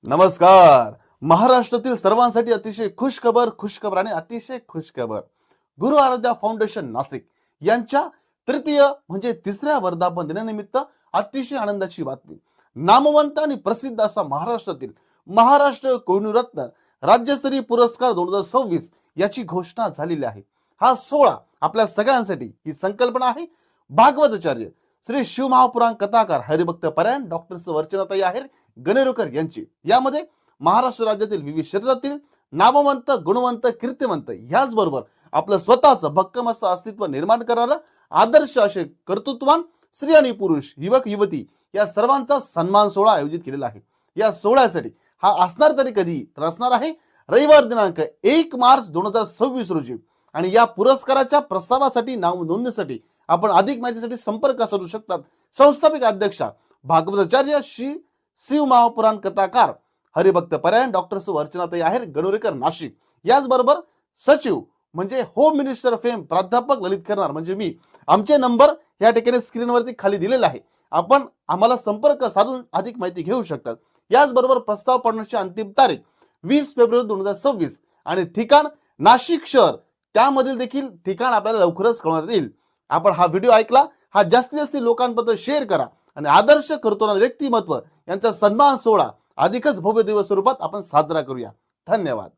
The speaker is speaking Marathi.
नमस्कार. महाराष्ट्रातील सर्वांसाठी अतिशय खुश खबर आणि अतिशय खुश खबर. गुरु आराध्या फाउंडेशन नाशिक यांच्या तृतीय म्हणजे तिसऱ्या वर्धापन दिनानिमित्त अतिशय आनंदाची बातमी. नामवंत आणि प्रसिद्ध असा महाराष्ट्रातील महाराष्ट्र कोहिनूर रत्न राज्यस्तरीय पुरस्कार 2026 याची घोषणा झालेली आहे. हा सोहळा आपल्या सगळ्यांसाठी ही संकल्पना आहे. भागवताचार्य श्री शिवमहापुराण कथाकार हरिभक्त परायण डॉक्टर वर्चनाताई आहेर गणेरकर यांची यामध्ये महाराष्ट्र राज्यातील विविध क्षेत्रातील नामवंत गुणवंत कीर्तिवंत याचबरोबर आपलं स्वतःचं भक्कम असं अस्तित्व निर्माण करणारं आदर्श असे कर्तृत्ववान स्त्री आणि पुरुष युवक युवती या सर्वांचा सन्मान सोहळा आयोजित केलेला आहे. या सोहळ्यासाठी हा असणार तरी कधी तर असणार आहे रविवार दिनांक 1 मार्च 2026 रोजी. आणि या पुरस्काराच्या प्रस्तावासाठी नाव नोंदणीसाठी आपण अधिक माहितीसाठी संपर्क साधू शकतात. संस्थापक अध्यक्षा भागवताचार्य श्री शिव महापुराण कथाकार हरिभक्त परायण डॉक्टर वर्चनाताई आहेर गणेरकर नाशिक. याचबरोबर सचिव म्हणजे होम मिनिस्टर फेम प्राध्यापक ललित खैरनार म्हणजे मी. आमचे नंबर या ठिकाणी स्क्रीनवरती खाली दिलेला आहे. आपण आम्हाला संपर्क साधून अधिक माहिती घेऊ शकतात. याचबरोबर प्रस्ताव पाठवण्याची अंतिम तारीख 20 फेब्रुवारी 2026 आणि ठिकाण नाशिक शहर. त्यामधील देखील ठिकाण आपल्याला लवकरच कळवण्यात येईल. आपण हा व्हिडिओ ऐकला, हा जास्तीत जास्त लोकांपर्यंत शेअर करा आणि आदर्श कर्तृत्ववान व्यक्तिमत्व यांचा सन्मान सोहळा अधिकच भव्य दिवस स्वरूपात आपण साजरा करूया. धन्यवाद.